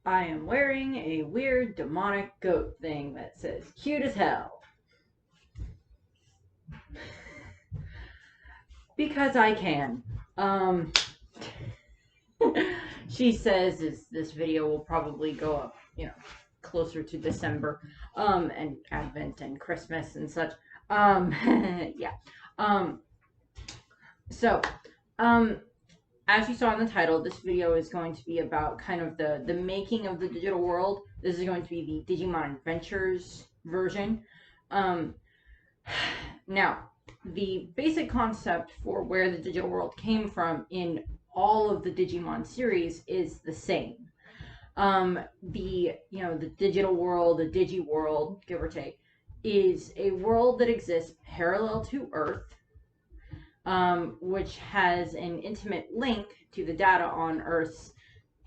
I am wearing a weird demonic goat thing that says cute as hell. Because I can. She says this video will probably go up, closer to December, and Advent and Christmas and such. Yeah. Um, so, as you saw in the title, this video is going to be about kind of the making of the digital world. This is going to be the Digimon Adventures version. Now, the basic concept for where the digital world came from in all of the Digimon series is the same. The digital world, the Digi-World, give or take, is a world that exists parallel to Earth, which has an intimate link to the data on Earth's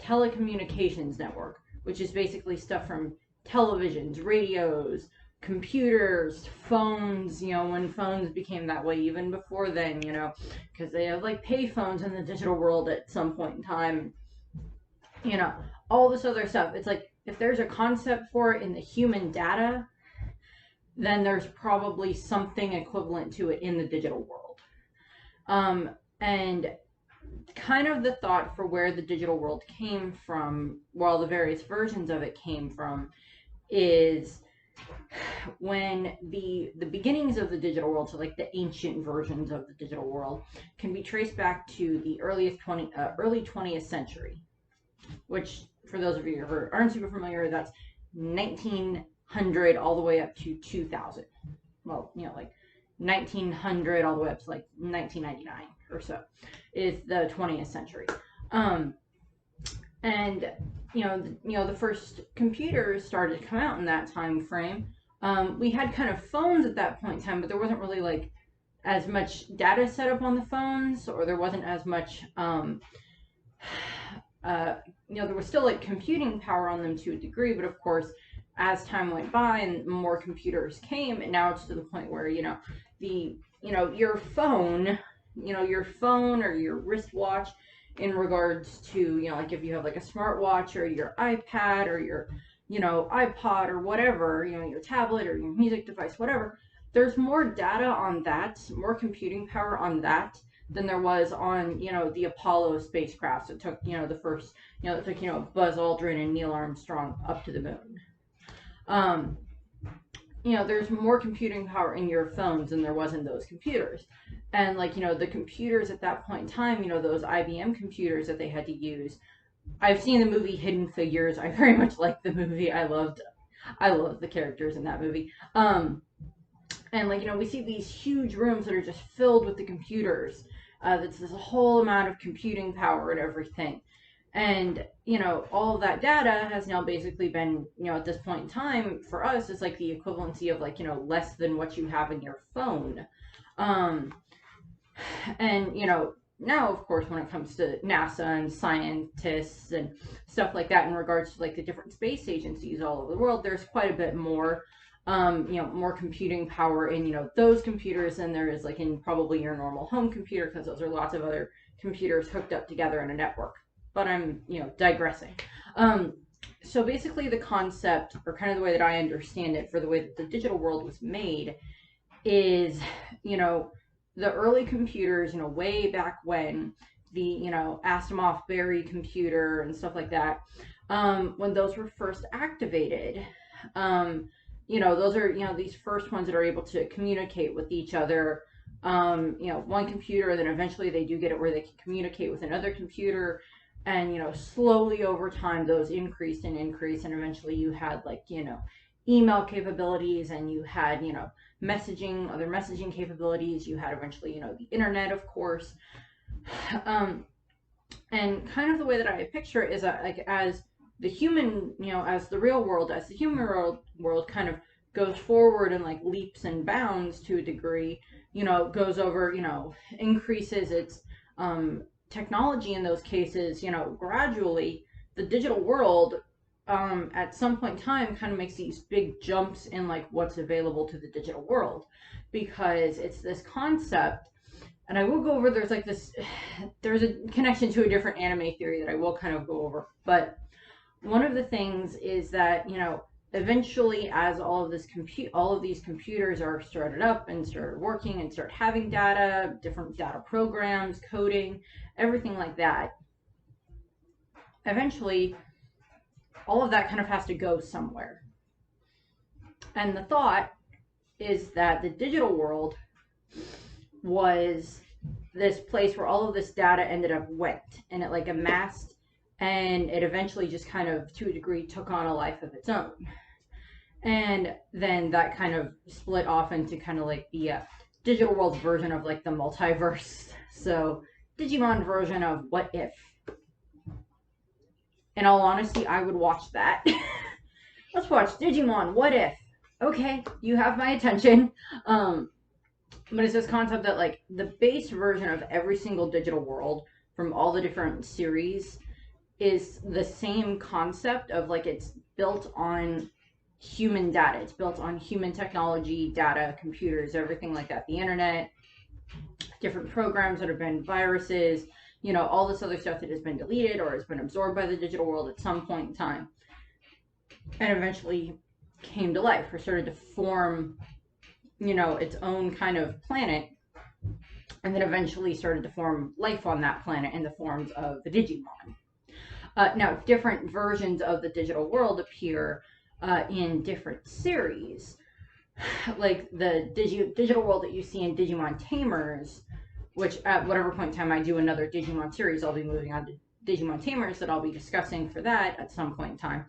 telecommunications network, which is basically stuff from televisions, radios, computers, phones, when phones became that way, even before then, because they have like pay phones in the digital world at some point in time, all this other stuff. It's like, if there's a concept for it in the human data, then there's probably something equivalent to it in the digital world. And kind of the thought for where the digital world came from, well, the various versions of it came from, is when the beginnings of the digital world, so like the ancient versions of the digital world, can be traced back to the early 20th century, which, for those of you who aren't super familiar, that's 1900 all the way up to 2000. Well, like 1900 all the way up to like 1999 or so is the 20th century. And the first computers started to come out in that time frame. We had kind of phones at that point in time, but there wasn't really like as much data set up on the phones, or there wasn't as much there was still like computing power on them to a degree, but of course, as time went by and more computers came, and now it's to the point where your phone, your phone or your wristwatch, in regards to like if you have like a smartwatch or your iPad or your iPod or whatever, your tablet or your music device, whatever, there's more data on that, more computing power on that than there was on the Apollo spacecrafts that took the first that took Buzz Aldrin and Neil Armstrong up to the moon. There's more computing power in your phones than there was in those computers. And like the computers at that point in time, those IBM computers that they had to use. I've seen the movie Hidden Figures. I very much liked the movie. I loved the characters in that movie. And like we see these huge rooms that are just filled with the computers. That's this whole amount of computing power and everything. And all of that data has now basically been at this point in time for us is like the equivalency of like less than what you have in your phone. And now of course when it comes to NASA and scientists and stuff like that in regards to like the different space agencies all over the world, there's quite a bit more more computing power in those computers than there is like in probably your normal home computer, because those are lots of other computers hooked up together in a network. But I'm digressing. So basically the concept, or kind of the way that I understand it for the way that the digital world was made, is the early computers, way back when, the Asimov Berry computer and stuff like that, when those were first activated, those are these first ones that are able to communicate with each other. One computer, then eventually they do get it where they can communicate with another computer, and slowly over time those increased and increased, and eventually you had like email capabilities, and you had other messaging capabilities. You had eventually the internet, of course. And kind of the way that I picture it is that like as the human, as the real world, as the human world kind of goes forward and like leaps and bounds to a degree, goes over, increases its technology in those cases, gradually the digital world at some point in time kind of makes these big jumps in like what's available to the digital world, because it's this concept. And I will go over, there's a connection to a different anime theory that I will kind of go over, but one of the things is that, eventually, as all of these computers are started up and started working and start having data, different data programs, coding, everything like that, eventually all of that kind of has to go somewhere. And the thought is that the digital world was this place where all of this data ended up went, and it like amassed, and it eventually just kind of, to a degree, took on a life of its own. And then that kind of split off into kind of like the digital world version of like the multiverse. So Digimon version of What If. In all honesty, I would watch that. Let's watch Digimon What If. Okay, you have my attention. But it's this concept that like the base version of every single digital world from all the different series is the same concept of like it's built on human data. It's built on human technology, data, computers, everything like that. The internet, different programs that have been viruses, all this other stuff that has been deleted or has been absorbed by the digital world at some point in time. And eventually came to life or started to form, its own kind of planet. And then eventually started to form life on that planet in the forms of the Digimon. Now, different versions of the digital world appear in different series. Like the digital world that you see in Digimon Tamers, which at whatever point in time I do another Digimon series, I'll be moving on to Digimon Tamers that I'll be discussing for that at some point in time.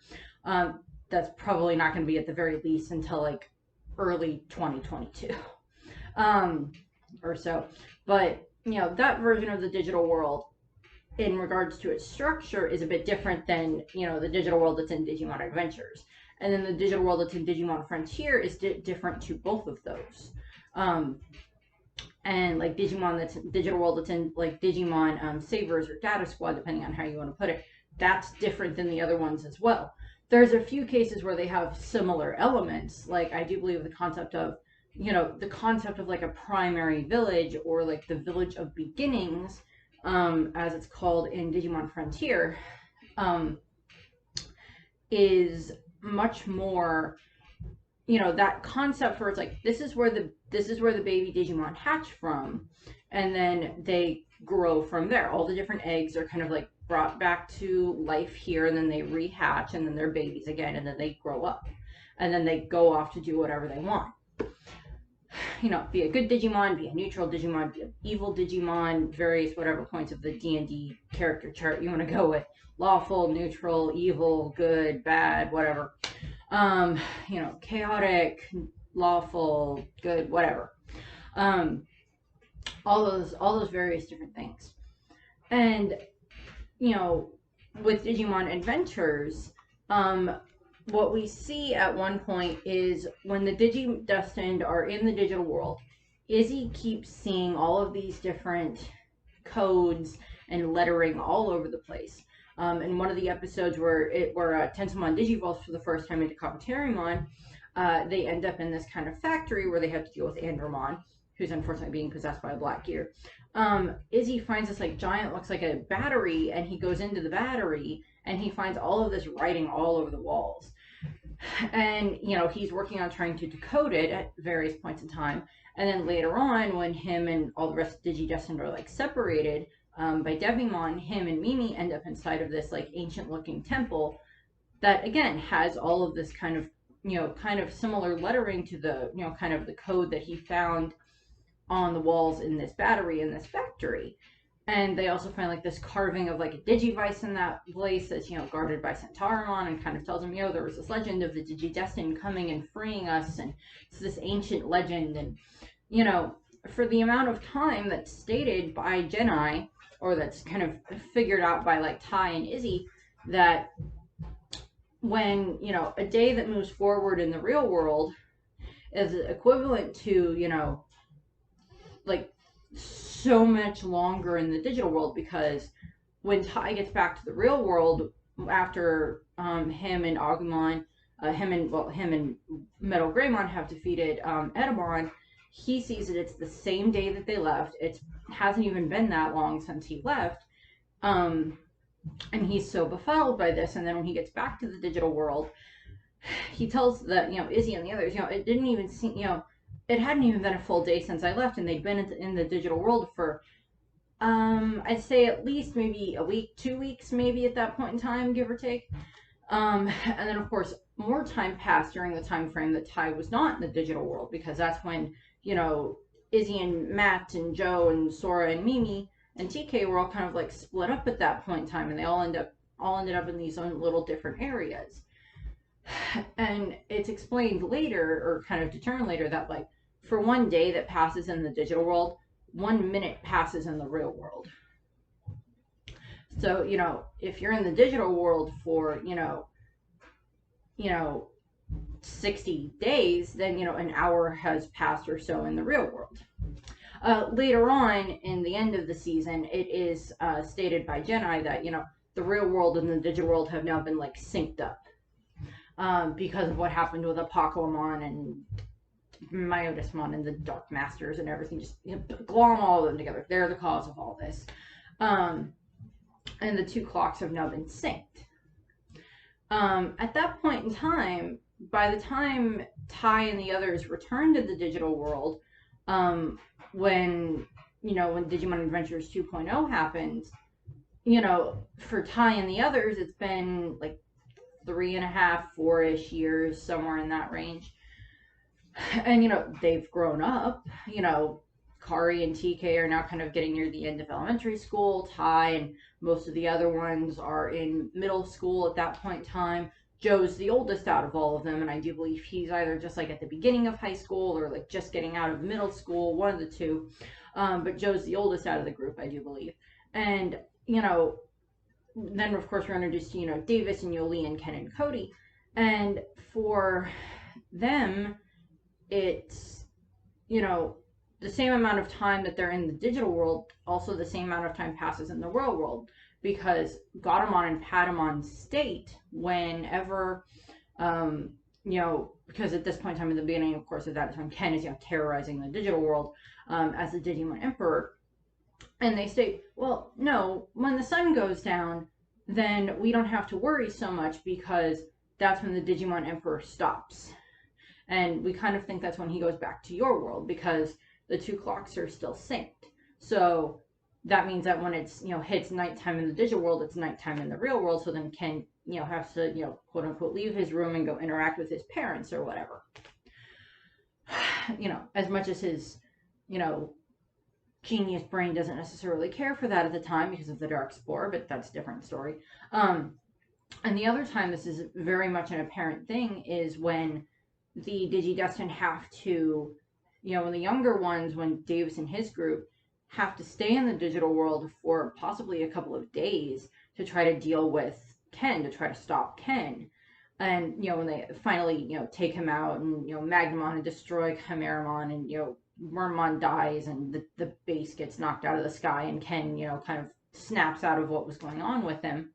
That's probably not going to be at the very least until like early 2022 or so. But, that version of the digital world in regards to its structure is a bit different than, the digital world that's in Digimon Adventures. And then the digital world that's in Digimon Frontier is different to both of those. And like Digimon that's digital world that's in like Digimon Savers or Data Squad, depending on how you want to put it, that's different than the other ones as well. There's a few cases where they have similar elements. Like I do believe the concept of like a primary village or like the village of beginnings, as it's called in Digimon Frontier, is much more, that concept where it's like this is where the baby Digimon hatch from, and then they grow from there. All the different eggs are kind of like brought back to life here, and then they rehatch, and then they're babies again, and then they grow up, and then they go off to do whatever they want. Be a good Digimon, be a neutral Digimon, be an evil Digimon, various whatever points of the D&D character chart you want to go with. Lawful, neutral, evil, good, bad, whatever. Chaotic, lawful, good, whatever. All those various different things. And, with Digimon Adventures, what we see at one point is when the Digi-Destined are in the digital world, Izzy keeps seeing all of these different codes and lettering all over the place. In one of the episodes where Tentomon digivolves for the first time into Kabuterimon, they end up in this kind of factory where they have to deal with Andromon, who's unfortunately being possessed by a black gear. Izzy finds this like giant, looks like a battery, and he goes into the battery and he finds all of this writing all over the walls. And, he's working on trying to decode it at various points in time. And then later on, when him and all the rest of Digi-Destined are like separated by Devimon, him and Mimi end up inside of this like ancient looking temple that again has all of this kind of similar lettering to the, kind of the code that he found on the walls in this battery in this factory. And they also find like this carving of like a Digivice in that place that's, guarded by Centaurimon, and kind of tells them, there was this legend of the Digi-Destined coming and freeing us, and it's this ancient legend. And, for the amount of time that's stated by Jedi, or that's kind of figured out by like Tai and Izzy, that when, a day that moves forward in the real world is equivalent to, like so much longer in the digital world, because when Tai gets back to the real world after him and Agumon, him and Metal Greymon have defeated Etamon, he sees that it's the same day that they left. It hasn't even been that long since he left. And he's so befuddled by this. And then when he gets back to the digital world, he tells Izzy and the others, it didn't even seem, it hadn't even been a full day since I left, and they'd been in the digital world for I'd say at least maybe a week, 2 weeks, maybe at that point in time, give or take. And then of course more time passed during the time frame that Ty was not in the digital world, because that's when Izzy and Matt and Joe and Sora and Mimi and TK were all kind of like split up at that point in time, and they all ended up in these own little different areas. And it's explained later, or kind of determined later, that like for one day that passes in the digital world, 1 minute passes in the real world. So, if you're in the digital world for, 60 days, then, an hour has passed or so in the real world. Later on, in the end of the season, it is stated by Jedi that, the real world and the digital world have now been, like, synced up. Because of what happened with Apocalypse and Myotismon and the Dark Masters and everything, just glom all of them together. They're the cause of all this. And the two clocks have now been synced. At that point in time, by the time Ty and the others returned to the digital world, when Digimon Adventures 2.0 happened, for Ty and the others, it's been like 3.5, 4-ish years, somewhere in that range. And, they've grown up. Kari and TK are now kind of getting near the end of elementary school. Ty and most of the other ones are in middle school at that point in time. Joe's the oldest out of all of them, and I do believe he's either just like at the beginning of high school or like just getting out of middle school, one of the two. But Joe's the oldest out of the group, I do believe. And, then of course we're introduced to, Davis and Yoli and Ken and Cody. And for them, it's, the same amount of time that they're in the digital world, also the same amount of time passes in the real world, because Gatomon and Patamon state whenever, because at this point in time, in the beginning, of course, at that time, Ken is, terrorizing the digital world as the Digimon Emperor. And they state, well, no, when the sun goes down, then we don't have to worry so much, because that's when the Digimon Emperor stops. And we kind of think that's when he goes back to your world, because the two clocks are still synced. So that means that when it's, hits nighttime in the digital world, it's nighttime in the real world. So then Ken, has to, quote unquote, leave his room and go interact with his parents or whatever. As much as his, genius brain doesn't necessarily care for that at the time because of the dark spore, but that's a different story. And the other time this is very much an apparent thing is when the Digidestined have to, when the younger ones, when Davis and his group have to stay in the digital world for possibly a couple of days to try to deal with Ken, to try to stop Ken. And, when they finally, take him out and, Magnamon and destroy Chimeramon, and, Wormmon dies and the base gets knocked out of the sky, and Ken, kind of snaps out of what was going on with him.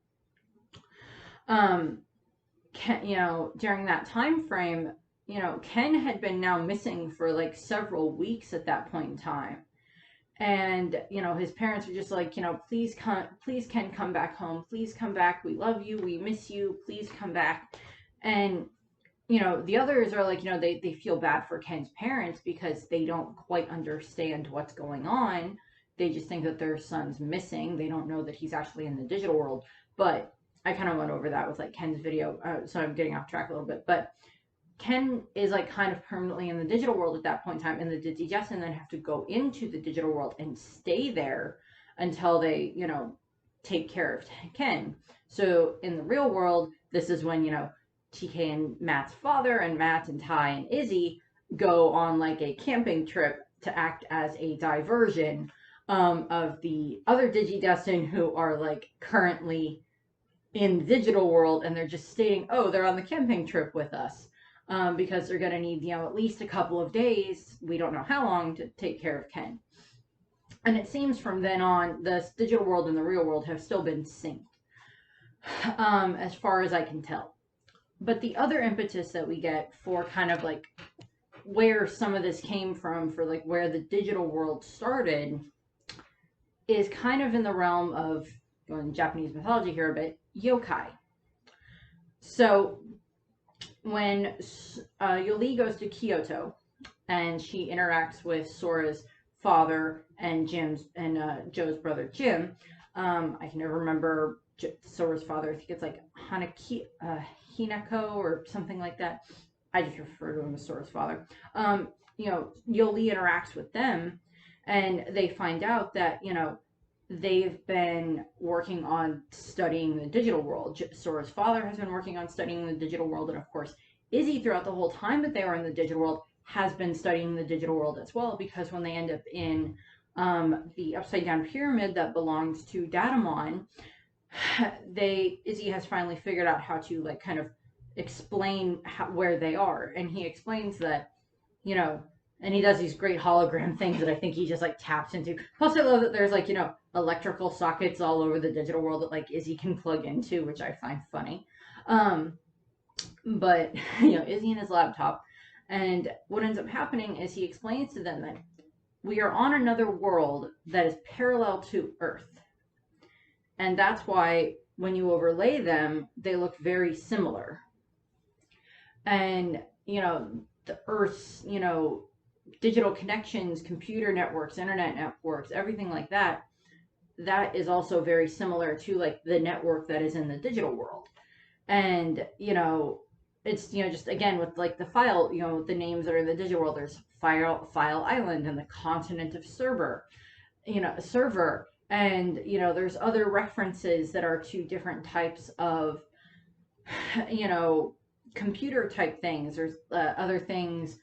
Ken, during that time frame, Ken had been now missing for like several weeks at that point in time. And, his parents were just like, please Ken, come back home. Please come back. We love you. We miss you. Please come back. And, the others are like, they feel bad for Ken's parents because they don't quite understand what's going on. They just think that their son's missing. They don't know that he's actually in the digital world. But I kind of went over that with like Ken's video. So I'm getting off track a little bit. But Ken is like kind of permanently in the digital world at that point in time, and the Digidestined then have to go into the digital world and stay there until they, take care of Ken. So in the real world, this is when, TK and Matt's father and Matt and Ty and Izzy go on like a camping trip to act as a diversion of the other Digidestined who are like currently in the digital world, and they're just stating, oh, they're on the camping trip with us. Because they're going to need, at least a couple of days, we don't know how long, to take care of Ken. And it seems from then on, the digital world and the real world have still been synced, as far as I can tell. But the other impetus that we get for kind of like where some of this came from, for like where the digital world started, is kind of in the realm of going Japanese mythology here a bit, yokai. So when Yoli goes to Kyoto and she interacts with Sora's father and Joe's brother Jim, I can never remember Sora's father. I think it's like Hinako or something like that. I just refer to him as Sora's father. Yoli interacts with them, and they find out that they've been working on studying the digital world. Sora's father has been working on studying the digital world, and of course, Izzy, throughout the whole time that they were in the digital world, has been studying the digital world as well, because when they end up in the upside down pyramid that belongs to Datamon, Izzy has finally figured out how to like kind of explain where they are, and he explains that and he does these great hologram things that I think he just like taps into. Plus, I love that there's like electrical sockets all over the digital world that like Izzy can plug into, which I find funny. But Izzy and his laptop, and what ends up happening is he explains to them that we are on another world that is parallel to Earth, and that's why when you overlay them, they look very similar. And the Earth's digital connections, computer networks, internet networks, everything like that, that is also very similar to like the network that is in the digital world. And it's just again with like the file, the names that are in the digital world, there's file island and the continent of server, server, and there's other references that are to different types of computer type things. There's other things.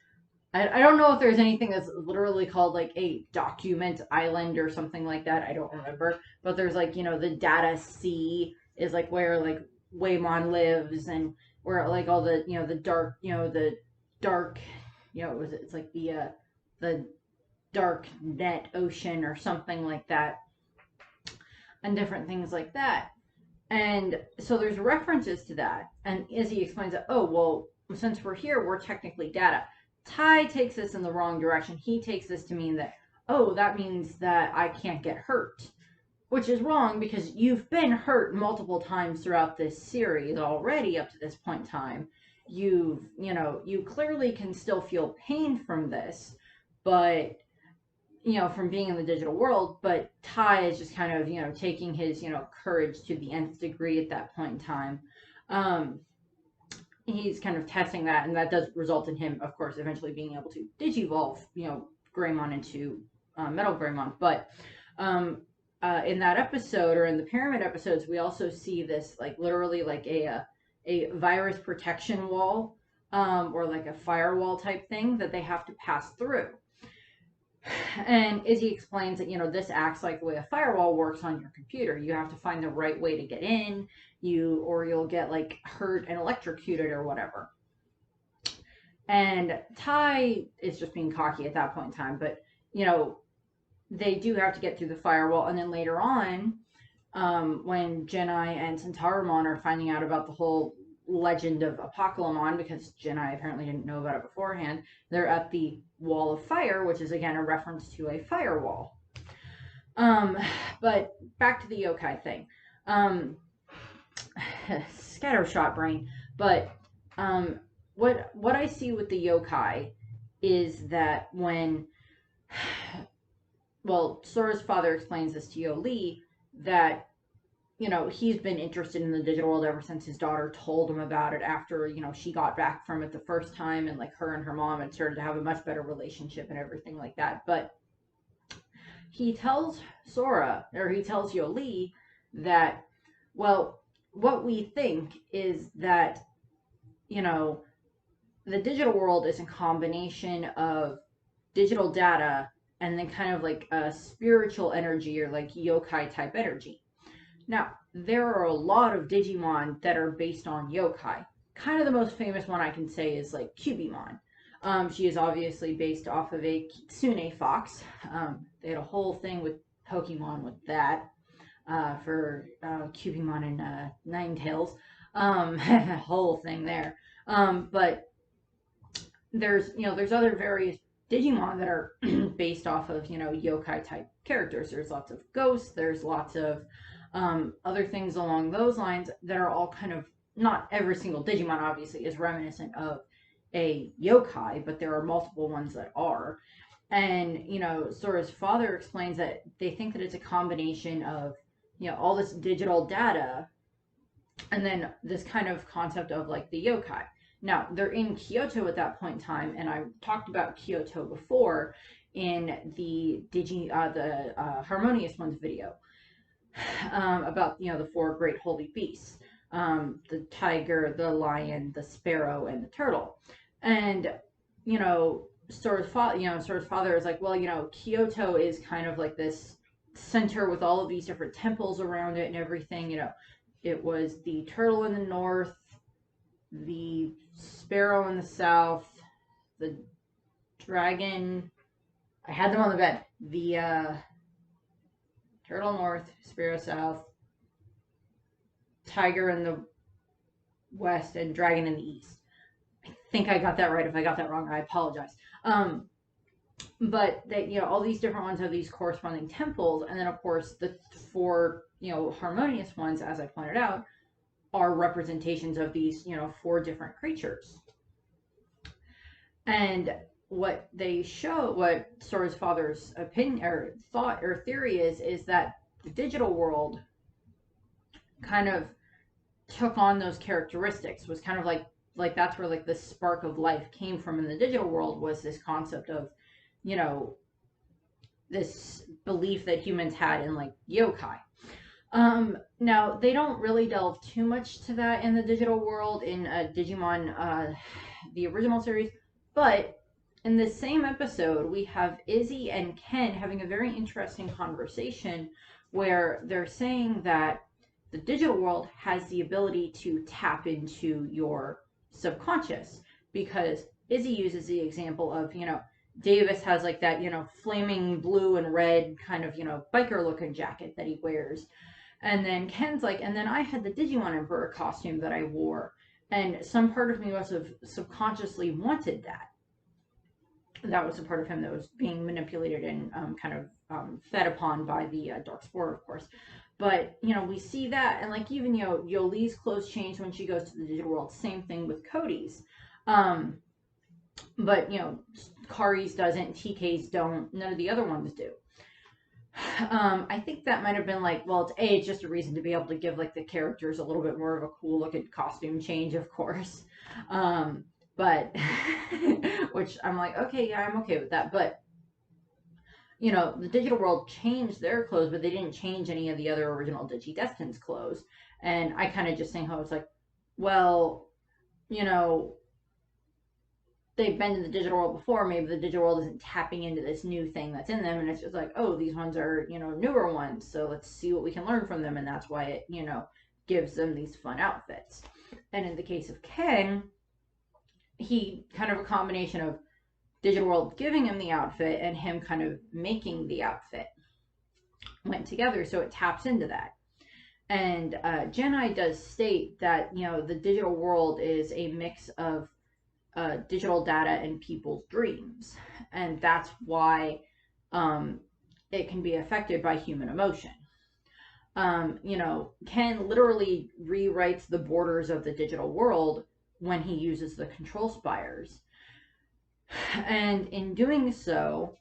I don't know if there's anything that's literally called like a document island or something like that. I don't remember. But there's like, the data sea is like where like Waymon lives, and where like all the, the dark, it's like the dark net ocean or something like that, and different things like that. And so there's references to that. And Izzy explains that, oh, well, since we're here, we're technically data. Ty takes this in the wrong direction. He takes this to mean that, oh, that means that I can't get hurt, which is wrong, because you've been hurt multiple times throughout this series already up to this point in time. You clearly can still feel pain from this, but, from being in the digital world, but Ty is just kind of, taking his, courage to the nth degree at that point in time. He's kind of testing that, and that does result in him, of course, eventually being able to digivolve, Greymon into Metal Greymon. But in that episode, or in the Pyramid episodes, we also see this, like, literally like a virus protection wall, or like a firewall type thing that they have to pass through. And Izzy explains that, this acts like the way a firewall works on your computer. You have to find the right way to get in, or you'll get like hurt and electrocuted or whatever. And Ty is just being cocky at that point in time, but they do have to get through the firewall. And then later on, when Jedi and Centaurimon are finding out about the whole legend of Apocalypse, because Jedi apparently didn't know about it beforehand, they're at the Wall of Fire, which is again a reference to a firewall. But back to the yokai thing. Scattershot brain. But what I see with the yokai is that when, well, Sora's father explains this to Yoli, that he's been interested in the digital world ever since his daughter told him about it after, she got back from it the first time, and like her and her mom had started to have a much better relationship and everything like that. But he tells Yoli that, well, what we think is that, the digital world is a combination of digital data and then kind of like a spiritual energy, or like yokai type energy. Now, there are a lot of Digimon that are based on yokai. Kind of the most famous one I can say is like Cubimon. She is obviously based off of a Kitsune fox. They had a whole thing with Pokemon with that, for Cubimon and Ninetales. Whole thing there. But there's other various Digimon that are based off of, yokai type characters. There's lots of ghosts. There's lots of other things along those lines that are all kind of, not every single Digimon obviously is reminiscent of a yokai, but there are multiple ones that are. And, Sora's father explains that they think that it's a combination of, all this digital data and then this kind of concept of like the yokai. Now, they're in Kyoto at that point in time, and I talked about Kyoto before in the Harmonious Ones video about, the four great holy beasts, the tiger, the lion, the sparrow, and the turtle. And, Sora's father is like, well, Kyoto is kind of like this center with all of these different temples around it and everything. It was the turtle in the north, the sparrow in the south, the dragon. I had them on the bed. The turtle north, sparrow south, tiger in the west, and dragon in the east. I think I got that right. If I got that wrong, I apologize. But they, all these different ones have these corresponding temples, and then of course the four, harmonious ones, as I pointed out, are representations of these, four different creatures. And what Sora's father's opinion or thought or theory is that the digital world kind of took on those characteristics, was kind of like that's where like the spark of life came from in the digital world, was this concept of, this belief that humans had in like yokai. Now they don't really delve too much to that in the digital world in Digimon, the original series, but in the same episode we have Izzy and Ken having a very interesting conversation where they're saying that the digital world has the ability to tap into your subconscious, because Izzy uses the example of, Davis has like that, flaming blue and red kind of, biker looking jacket that he wears. And then Ken's like, and then I had the Digimon Emperor costume that I wore. And some part of me must have subconsciously wanted that. That was a part of him that was being manipulated and kind of fed upon by the Dark Spore, of course. But, we see that. And like even, Yolei's clothes change when she goes to the digital world. Same thing with Cody's. But, Kari's doesn't, TK's don't, none of the other ones do. I think that might have been like, well, it's just a reason to be able to give like the characters a little bit more of a cool looking costume change, of course. But, which I'm like, okay, yeah, I'm okay with that. But, the digital world changed their clothes, but they didn't change any of the other original Digi-Destin's clothes. And I kind of just think, it's like, well, they've been in the digital world before. Maybe the digital world isn't tapping into this new thing that's in them, and it's just like, oh, these ones are, newer ones, so let's see what we can learn from them, and that's why it, gives them these fun outfits. And in the case of Ken, he kind of a combination of digital world giving him the outfit and him kind of making the outfit went together, so it taps into that. And Jedi does state that, the digital world is a mix of digital data and people's dreams, and that's why it can be affected by human emotion. Ken literally rewrites the borders of the digital world when he uses the control spires, and in doing so,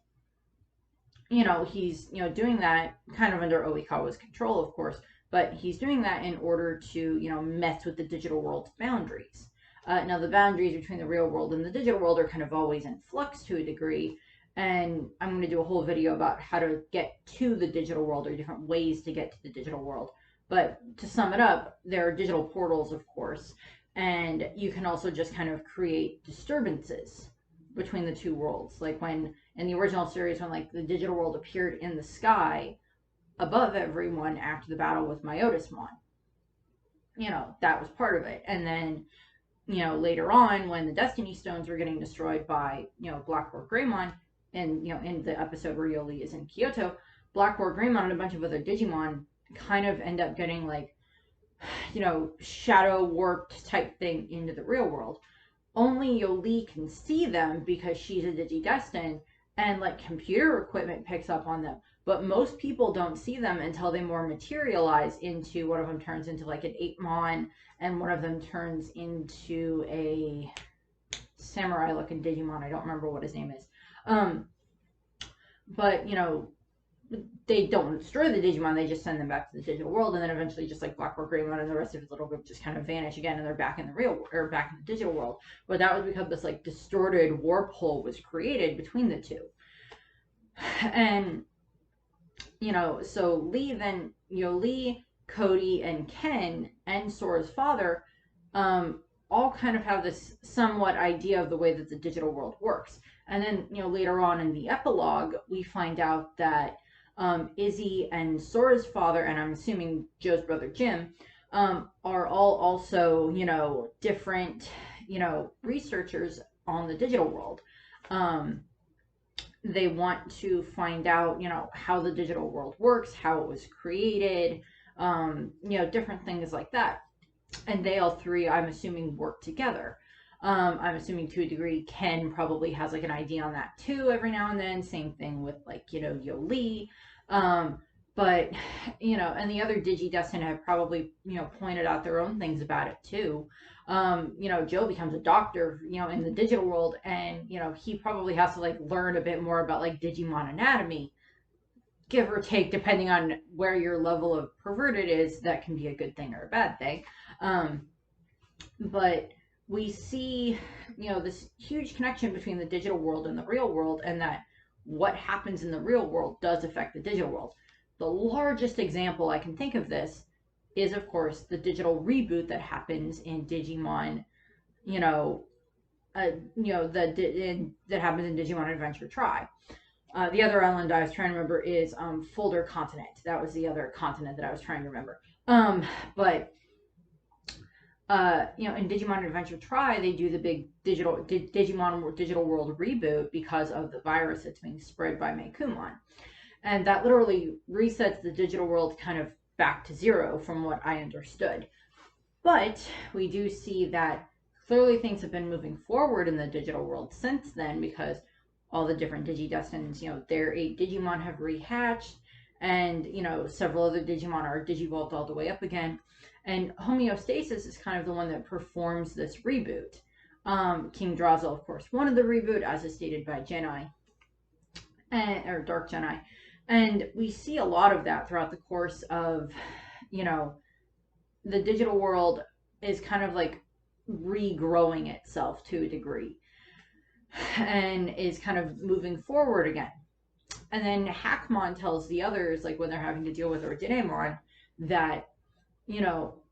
he's doing that kind of under Oikawa's control, of course, but he's doing that in order to mess with the digital world's boundaries. Now, the boundaries between the real world and the digital world are kind of always in flux to a degree, and I'm going to do a whole video about how to get to the digital world, or different ways to get to the digital world. But to sum it up, there are digital portals, of course, and you can also just kind of create disturbances between the two worlds. Like when, in the original series, when like the digital world appeared in the sky above everyone after the battle with Myotismon. That was part of it. And then, later on, when the Destiny Stones were getting destroyed by, Blackboard Greymon, and, in the episode where Yoli is in Kyoto, Blackboard Greymon and a bunch of other Digimon kind of end up getting, like, shadow warped type thing into the real world. Only Yoli can see them because she's a Digi-Destin, and, like, computer equipment picks up on them. but most people don't see them until they more materialize into, one of them turns into like an 8-mon, and one of them turns into a samurai looking Digimon. I don't remember what his name is. But they don't destroy the Digimon, they just send them back to the digital world, and then eventually, just like Blackboard Greymon and the rest of his little group, just kind of vanish again, and they're back in the real, or back in the digital world. But that was because this like distorted warp hole was created between the two. And so Lee, Cody, and Ken, and Sora's father, all kind of have this somewhat idea of the way that the digital world works. And then, later on in the epilogue, we find out that Izzy and Sora's father, and I'm assuming Joe's brother Jim, are all also, different, researchers on the digital world. They want to find out, how the digital world works, how it was created, different things like that. And they all three, I'm assuming, work together. I'm assuming to a degree, Ken probably has like an idea on that too every now and then. Same thing with like, Yoli. But, and the other Digi-Destined have probably, pointed out their own things about it too. Joe becomes a doctor, in the digital world, and, he probably has to like learn a bit more about like Digimon anatomy, give or take, depending on where your level of perverted is. That can be a good thing or a bad thing. But we see, this huge connection between the digital world and the real world, and that what happens in the real world does affect the digital world. The largest example I can think of this is, of course, the digital reboot that happens in Digimon, that happens in Digimon Adventure Tri. The other island I was trying to remember is Folder Continent. That was the other continent that I was trying to remember. But in Digimon Adventure Tri, they do the big Digimon Digital World reboot because of the virus that's being spread by Meikumon. And that literally resets the digital world kind of back to zero, from what I understood. But we do see that clearly things have been moving forward in the digital world since then, because all the different Digi-Destins, their 8 Digimon have rehatched, and, several other Digimon are Digi-Evolved all the way up again. And Homeostasis is kind of the one that performs this reboot. King Drazel, of course, wanted the reboot, as is stated by Jedi, or Dark Jedi. And we see a lot of that throughout the course of, the digital world is kind of like regrowing itself to a degree, and is kind of moving forward again. And then Hackmon tells the others, like when they're having to deal with Ordinamon, that,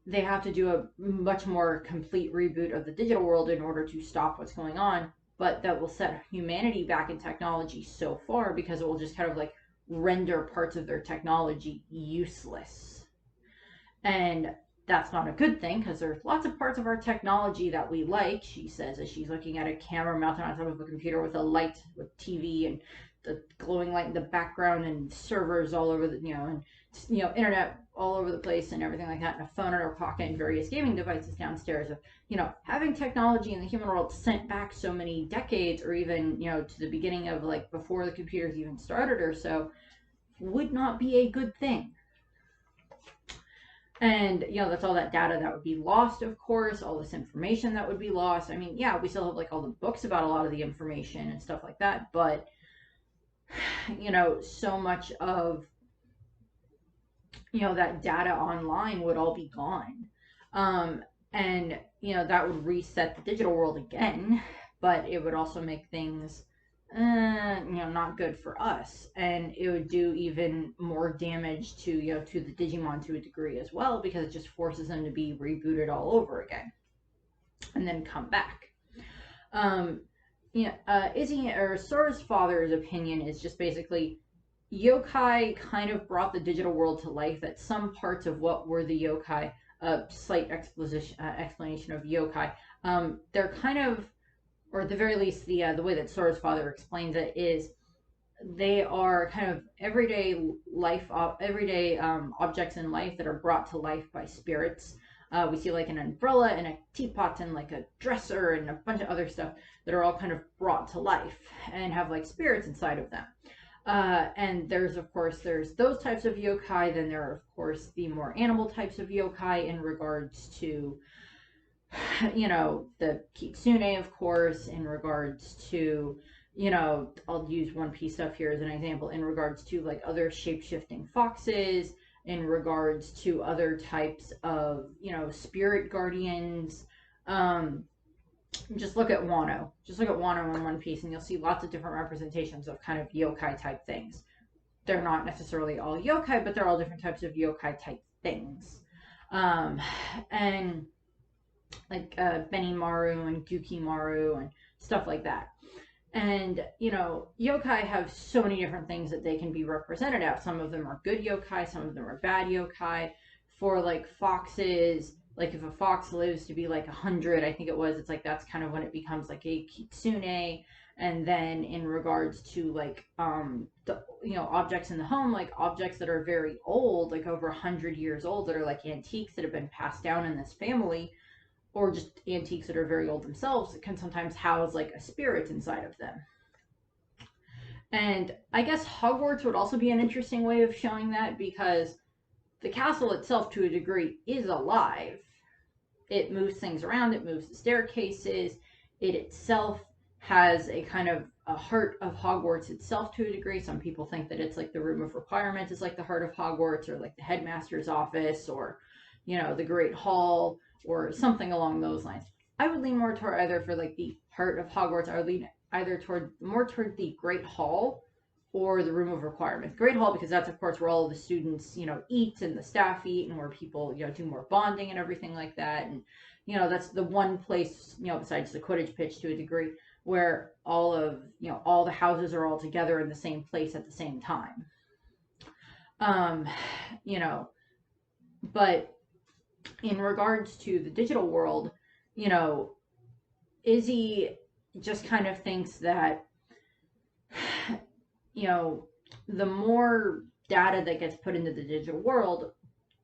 they have to do a much more complete reboot of the digital world in order to stop what's going on, but that will set humanity back in technology so far, because it will just kind of like render parts of their technology useless. And that's not a good thing, because there's lots of parts of our technology that we like, she says, as she's looking at a camera mounted on top of a computer with a light, with TV and the glowing light in the background, and servers all over the, and internet all over the place and everything like that, and a phone in her pocket and various gaming devices downstairs. Of, having technology in the human world sent back so many decades, or even, to the beginning of like before the computers even started or so, would not be a good thing. And, that's all that data that would be lost, of course, all this information that would be lost. I mean, yeah, we still have like all the books about a lot of the information and stuff like that, but, so much of, that data online would all be gone. And, that would reset the digital world again, but it would also make things, not good for us. And it would do even more damage to, to the Digimon to a degree as well, because it just forces them to be rebooted all over again and then come back. Izzy, or Sora's father's opinion is just basically, Yokai kind of brought the digital world to life. That some parts of what were the Yokai, slight explanation of Yokai, they're kind of, or at the very least, the way that Sora's father explains it is, they are kind of everyday objects in life that are brought to life by spirits. We see like an umbrella and a teapot and like a dresser and a bunch of other stuff that are all kind of brought to life and have like spirits inside of them. And there's, of course, there's those types of yokai. Then there are, of course, the more animal types of yokai in regards to, the kitsune, of course, in regards to, I'll use One Piece stuff here as an example, in regards to like other shape-shifting foxes, in regards to other types of, spirit guardians. Um, just look at Wano. Just look at Wano in One Piece, and you'll see lots of different representations of kind of yokai type things. They're not necessarily all yokai, but they're all different types of yokai type things. Um, and like Benimaru and Gukimaru and stuff like that. And, yokai have so many different things that they can be represented as. Some of them are good yokai, some of them are bad yokai. For like foxes, like if a fox lives to be like 100, I think it was, it's like that's kind of when it becomes like a kitsune. And then in regards to like the objects in the home, like objects that are very old, like over 100 years old, that are like antiques that have been passed down in this family, or just antiques that are very old themselves, can sometimes house like a spirit inside of them. And I guess Hogwarts would also be an interesting way of showing that, because the castle itself, to a degree, is alive. It moves things around, it moves the staircases, it itself has a kind of a heart of Hogwarts itself to a degree. Some people think that it's like the room of requirement is like the heart of Hogwarts, or like the headmaster's office, or the Great Hall, or something along those lines. I would lean more toward either for like the heart of Hogwarts. I would lean either toward the Great Hall or the Room of Requirement. Great Hall, because that's of course where all of the students, eat, and the staff eat, and where people, do more bonding and everything like that. And that's the one place, besides the Quidditch pitch to a degree, where all the houses are all together in the same place at the same time. Um, you know, but in regards to the digital world, Izzy just kind of thinks that, the more data that gets put into the digital world,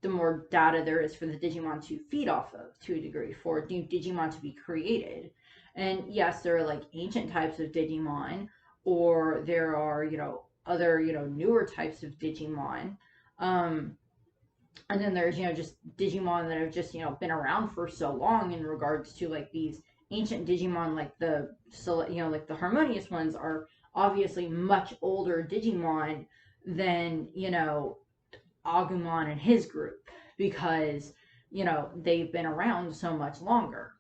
the more data there is for the Digimon to feed off of, to a degree, for new Digimon to be created. And yes, there are like ancient types of Digimon, or there are, other, newer types of Digimon. And then there's, just Digimon that have just, been around for so long, in regards to like these ancient Digimon, like like the harmonious ones are obviously much older Digimon than, Agumon and his group, because, they've been around so much longer.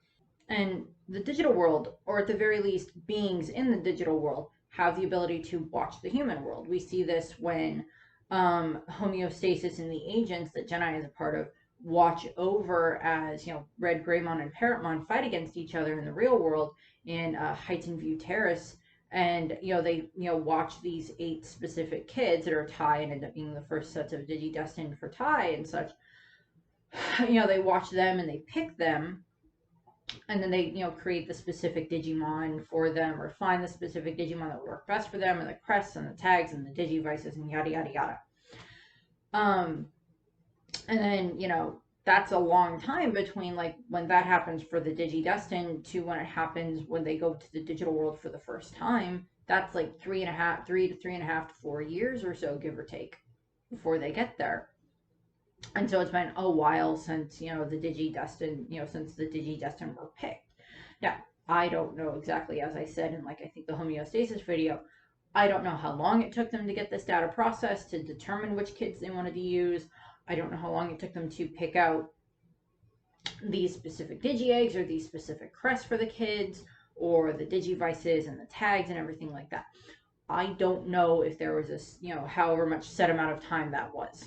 And the digital world, or at the very least, beings in the digital world, have the ability to watch the human world. We see this when homeostasis and the agents that Jedi is a part of watch over, as Red Greymon and Parrotmon fight against each other in the real world in Heightened View Terrace. And they watch these 8 specific kids that are Tai, and end up being the first sets of Digi-Destined for Tai and such. They watch them and they pick them, and then they create the specific Digimon for them, or find the specific Digimon that work best for them, and the crests and the tags and the Digivices and yada yada yada. And then that's a long time between like when that happens for the Digi-Destined to when it happens when they go to the digital world for the first time. That's like 3 to 3.5 to 4 years or so, give or take, before they get there. And so it's been a while since, the Digi-Destined, since the Digi-Destined were picked. Now, I don't know exactly, as I said in like, I think the homeostasis video, I don't know how long it took them to get this data processed to determine which kids they wanted to use. I don't know how long it took them to pick out these specific Digi-Eggs, or these specific crests for the kids, or the Digivices and the tags and everything like that. I don't know if there was this, however much set amount of time that was.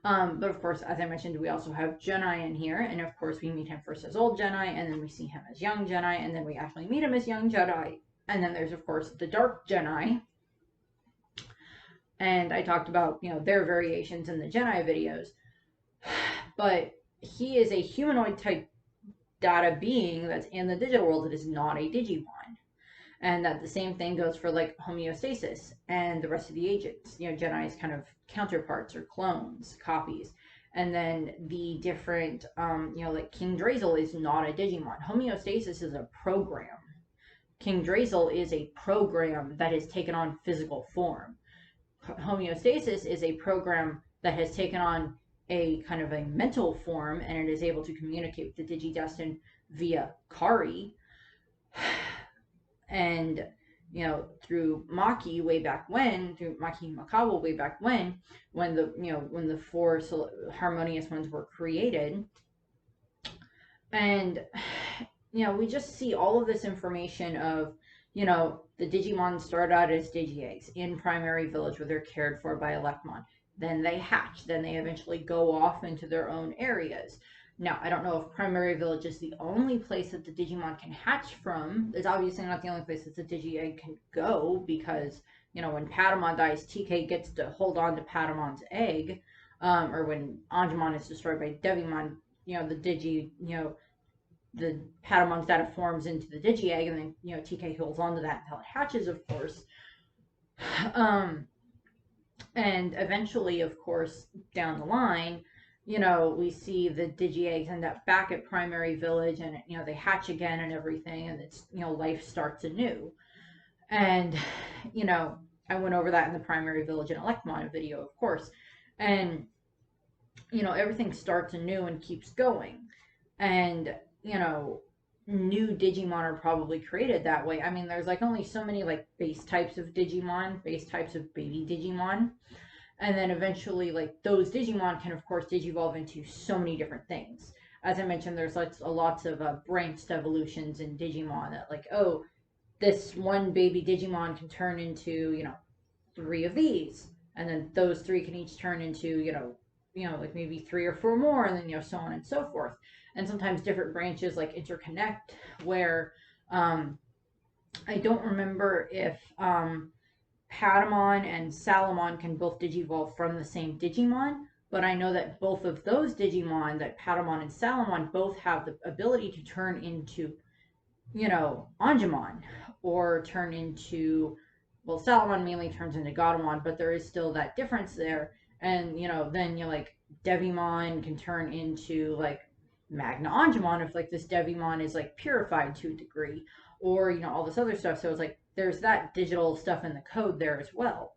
But of course, as I mentioned, we also have Jedi in here, and of course we meet him first as old Jedi, and then we see him as young Jedi, and then we actually meet him as young Jedi. And then there's, of course, the Dark Jedi. And I talked about, their variations in the Jedi videos. But he is a humanoid type data being that's in the digital world that is not a Digimon. And that the same thing goes for like homeostasis and the rest of the agents, Jedi's kind of counterparts or clones, copies. And then the different, like King Drazel is not a Digimon. Homeostasis is a program King Drazel is a program that has taken on physical form. Homeostasis is a program that has taken on a kind of a mental form, and it is able to communicate with the Digidestined via Kari. And through Maki way back when, through Maki Makawa way back when the four harmonious ones were created. And we just see all of this information of the Digimon start out as Digi-Eggs in Primary Village, where they're cared for by Electmon. Then they hatch. Then they eventually go off into their own areas. Now, I don't know if Primary Village is the only place that the Digimon can hatch from. It's obviously not the only place that the Digi-Egg can go, because, when Patamon dies, TK gets to hold on to Patamon's egg. Or when Angemon is destroyed by Devimon, the Patamon's data forms into the Digi-Egg, and then, TK holds on to that until it hatches, of course. And eventually, of course, down the line, we see the Digi-Eggs end up back at Primary Village, and, they hatch again and everything, and it's, life starts anew. And, I went over that in the Primary Village and Electmon video, of course. And, everything starts anew and keeps going. And, new Digimon are probably created that way. I mean, there's, only so many, base types of Digimon, base types of baby Digimon. And then eventually, those Digimon can, of course, digivolve into so many different things. As I mentioned, there's lots of branched evolutions in Digimon that, oh, this one baby Digimon can turn into, 3 of these. And then those 3 can each turn into, maybe 3 or 4 more, and then, so on and so forth. And sometimes different branches, interconnect, where, I don't remember if, Patamon and Salamon can both digivolve from the same Digimon, but I know that both of those Digimon, that Patamon and Salamon, both have the ability to turn into, Angemon, or turn into, well, Salamon mainly turns into Godamon, but there is still that difference there. And, then Devimon can turn into, Magna Angemon if, this Devimon is, purified to a degree, or, all this other stuff. So it's there's that digital stuff in the code there as well.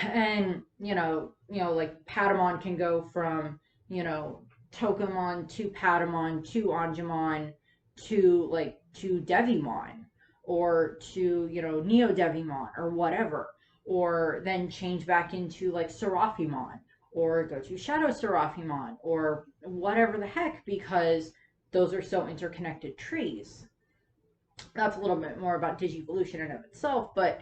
And, Patamon can go from, Tokamon to Patamon to Angemon to Devimon, or to, Neo Devimon, or whatever. Or then change back into, Seraphimon, or go to Shadow Seraphimon, or whatever the heck, because those are so interconnected trees. That's a little bit more about Digivolution in and of itself, but,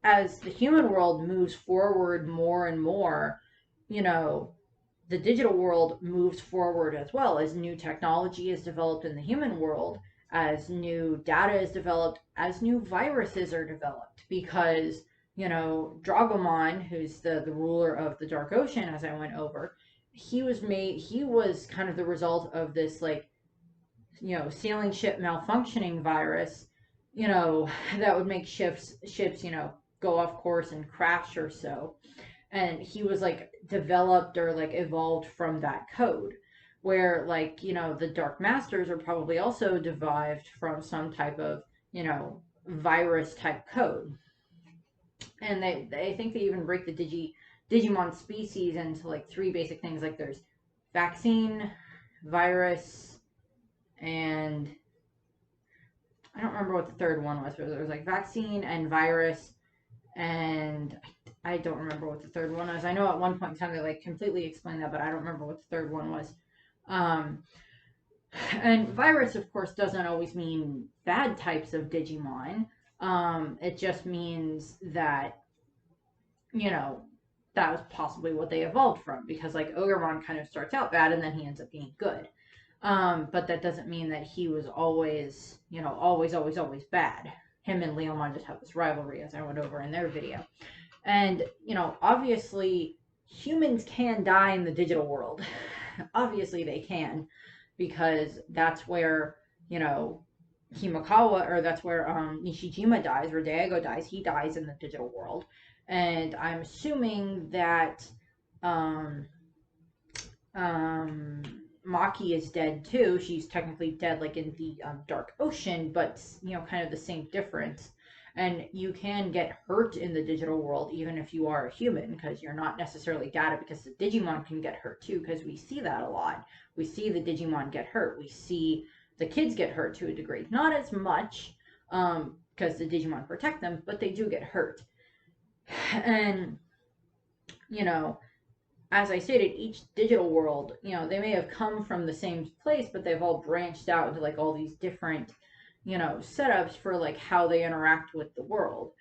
as the human world moves forward more and more, the digital world moves forward as well, as new technology is developed in the human world, as new data is developed, as new viruses are developed, because, Dragomon, who's the ruler of the Dark Ocean, as I went over, he was kind of the result of this, sailing ship malfunctioning virus, that would make ships, go off course and crash or so. And he was, developed or, evolved from that code. Where, the Dark Masters are probably also derived from some type of, virus type code. And they think they even break the Digimon species into, 3 basic things. There's vaccine, virus, and I don't remember what the third one was, but there was vaccine and virus, and I don't remember what the third one was. I know at one point in time they completely explained that, but I don't remember what the third one was. And virus, of course, doesn't always mean bad types of Digimon. It just means that, that was possibly what they evolved from, because Ogremon kind of starts out bad and then he ends up being good. But that doesn't mean that he was always, always bad. Him and Leomon just have this rivalry, as I went over in their video. And, obviously, humans can die in the digital world. Obviously they can, because that's where, Himakawa, or that's where Nishijima dies, where Daigo dies. He dies in the digital world. And I'm assuming that Maki is dead too. She's technically dead, like in the Dark Ocean, but kind of the same difference. And you can get hurt in the digital world even if you are a human, because you're not necessarily data. Because the Digimon can get hurt too, because we see that a lot. We see the Digimon get hurt. We see the kids get hurt to a degree, not as much, because the Digimon protect them, but they do get hurt. And you know as I stated, each digital world, they may have come from the same place, but they've all branched out into like all these different, setups for like how they interact with the world.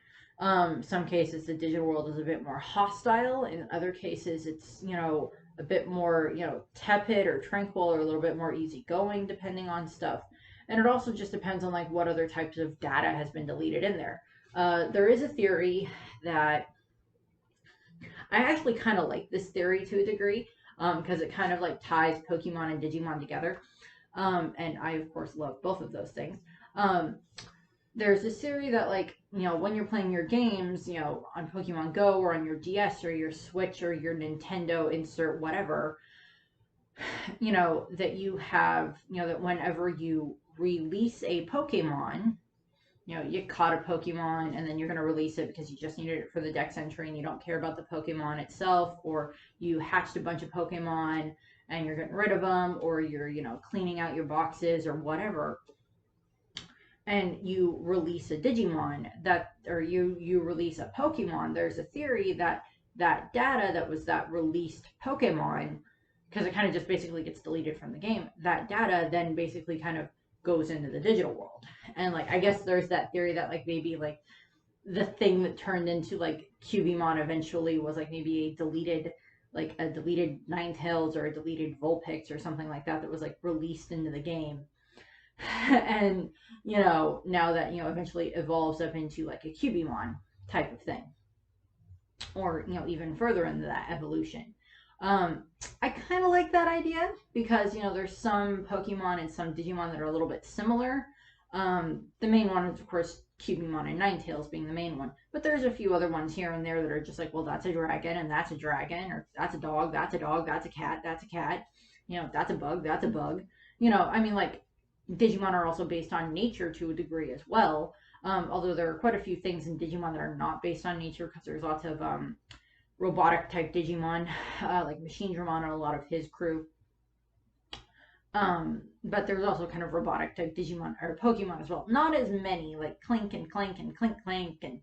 Some cases the digital world is a bit more hostile. In other cases, it's, a bit more, tepid or tranquil, or a little bit more easygoing, depending on stuff. And it also just depends on like what other types of data has been deleted in there. There is a theory that I actually kind of like this theory to a degree, because it kind of like ties Pokemon and Digimon together. And I, of course, love both of those things. There's this theory that, like, when you're playing your games, on Pokemon Go or on your DS or your Switch or your Nintendo, insert whatever, that you have, that whenever you release a Pokemon, you caught a Pokemon and then you're going to release it because you just needed it for the dex entry and you don't care about the Pokemon itself, or you hatched a bunch of Pokemon and you're getting rid of them, or you're, cleaning out your boxes or whatever, and you release a Digimon or you release a Pokemon. There's a theory that that data that was that released Pokemon, because it kind of just basically gets deleted from the game, that data then basically kind of goes into the digital world. And like I guess there's that theory that like maybe like the thing that turned into like Cubimon eventually was like maybe a deleted Ninetales or a deleted Vulpix or something like that was like released into the game. And now that eventually evolves up into like a Cubimon type of thing, or even further into that evolution. I kind of like that idea because, there's some Pokemon and some Digimon that are a little bit similar. The main one is, of course, Cubimon and Ninetales being the main one. But there's a few other ones here and there that are just like, well, that's a dragon and that's a dragon, or that's a dog, that's a dog, that's a cat, that's a cat. That's a bug, that's a bug. I mean, like, Digimon are also based on nature to a degree as well. Although there are quite a few things in Digimon that are not based on nature, because there's lots of robotic type Digimon, like Machine Dramon and a lot of his crew. But there's also kind of robotic type Digimon or Pokemon as well. Not as many, like Clink and Clank and Clink Clank, and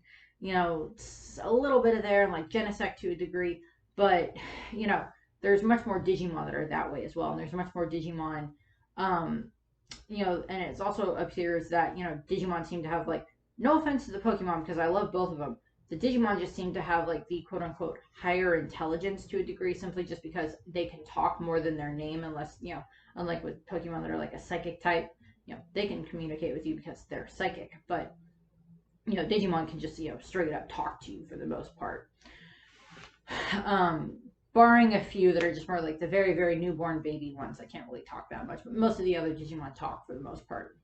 a little bit of there, and like Genesect to a degree. But there's much more Digimon that are that way as well, and there's much more Digimon. And it's also appears that Digimon seem to have, like, no offense to the Pokemon because I love both of them, the Digimon just seem to have like the quote unquote higher intelligence to a degree, simply just because they can talk more than their name, unless, unlike with Pokemon that are like a psychic type, they can communicate with you because they're psychic. But, Digimon can just, straight up talk to you for the most part. Barring a few that are just more like the very, very newborn baby ones that can't really talk that much, but most of the other Digimon talk for the most part.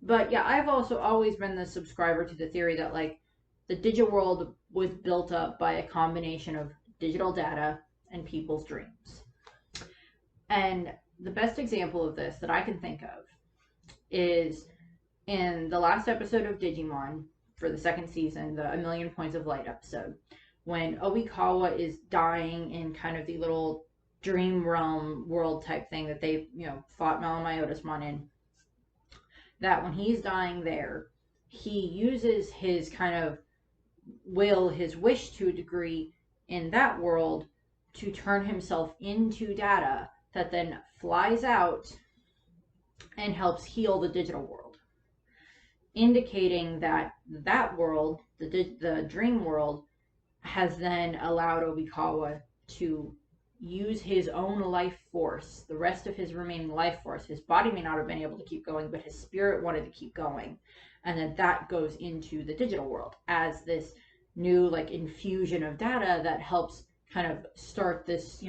But yeah, I've also always been the subscriber to the theory that like the digital world was built up by a combination of digital data and people's dreams. And the best example of this that I can think of is in the last episode of Digimon for the second season, the A Million Points of Light episode, when Oikawa is dying in kind of the little dream realm world type thing that they, fought Malamyotismon in. That when he's dying there, he uses his kind of will, his wish to a degree in that world to turn himself into data that then flies out and helps heal the digital world, indicating that that world, the dream world, has then allowed Oikawa to use his own life force, the rest of his remaining life force. His body may not have been able to keep going, but his spirit wanted to keep going. And then that goes into the digital world as this new like infusion of data that helps kind of start this,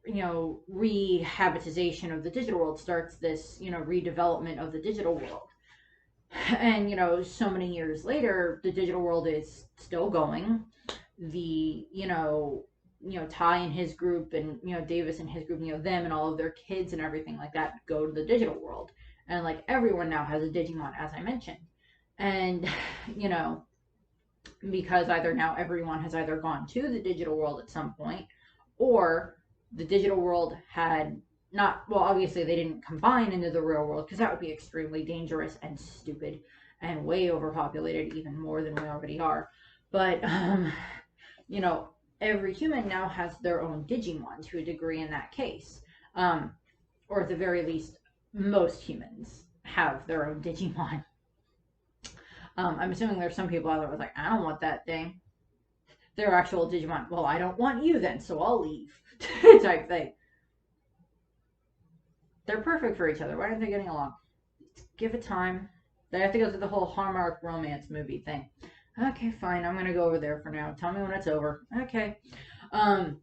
rehabitization of the digital world, starts this, redevelopment of the digital world. And, so many years later, the digital world is still going. The, Ty and his group, and Davis and his group, them and all of their kids and everything like that go to the digital world, and like everyone now has a Digimon, as I mentioned. And you know because either now everyone has either gone to the digital world at some point, or the digital world had not, well, obviously they didn't combine into the real world, because that would be extremely dangerous and stupid and way overpopulated, even more than we already are. But you know every human now has their own Digimon to a degree in that case, or at the very least most humans have their own Digimon. I'm assuming there's some people out there who's like, I don't want that thing. They're actual Digimon. Well, I don't want you then, so I'll leave. Type thing. They're perfect for each other. Why aren't they getting along? Give it time. They have to go through the whole Hallmark romance movie thing. Okay, fine. I'm gonna go over there for now. Tell me when it's over. Okay. My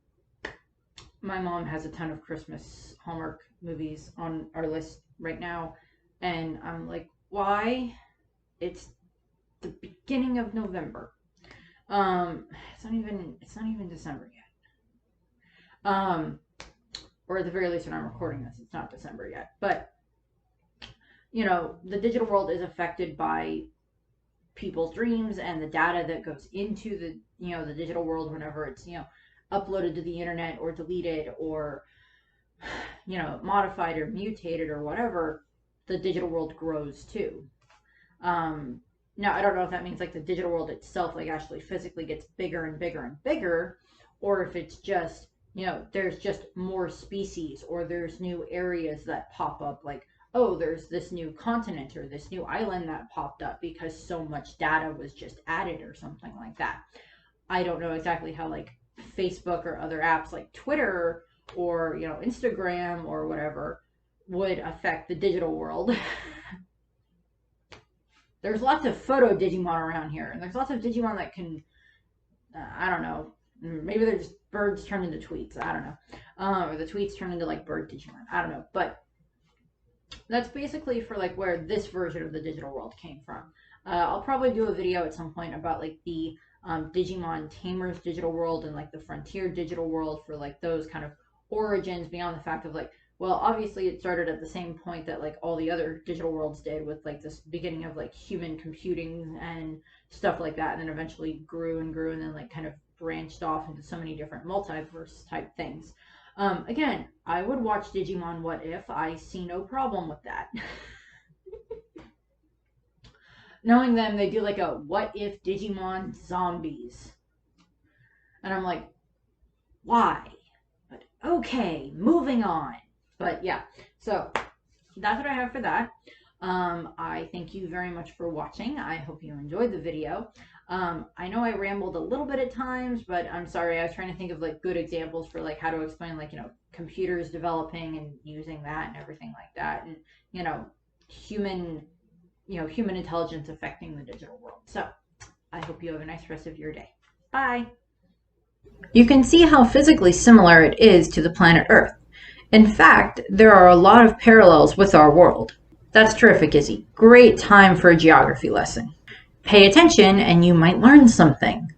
mom has a ton of Christmas Hallmark movies on our list right now, and I'm like, why? It's the beginning of November. It's not even December yet. Or at the very least when I'm recording this, it's not December yet. But the digital world is affected by people's dreams and the data that goes into the digital world whenever it's uploaded to the internet or deleted or modified or mutated or whatever. The digital world grows too. Now, I don't know if that means like the digital world itself like actually physically gets bigger and bigger and bigger, or if it's just, there's just more species, or there's new areas that pop up, like, oh, there's this new continent or this new island that popped up because so much data was just added or something like that. I don't know exactly how like Facebook or other apps like Twitter or, Instagram or whatever would affect the digital world. There's lots of photo Digimon around here, and there's lots of Digimon that can, I don't know, maybe they're just birds turned into tweets, I don't know, or the tweets turn into like bird Digimon, I don't know, but that's basically for like where this version of the digital world came from. I'll probably do a video at some point about like the Digimon Tamers digital world and like the Frontier digital world, for like those kind of origins, beyond the fact of like, well, obviously it started at the same point that like all the other digital worlds did, with like this beginning of like human computing and stuff like that, and then eventually grew and grew, and then like kind of branched off into so many different multiverse type things. Again, I would watch Digimon What If. I see no problem with that. Knowing them, they do like a What If Digimon Zombies. And I'm like, why? But okay, moving on. But yeah, so that's what I have for that. I thank you very much for watching. I hope you enjoyed the video. I know I rambled a little bit at times, but I'm sorry. I was trying to think of like good examples for like how to explain like, computers developing and using that and everything like that. And, human intelligence affecting the digital world. So I hope you have a nice rest of your day. Bye. You can see how physically similar it is to the planet Earth. In fact, there are a lot of parallels with our world. That's terrific, Izzy. Great time for a geography lesson. Pay attention and you might learn something.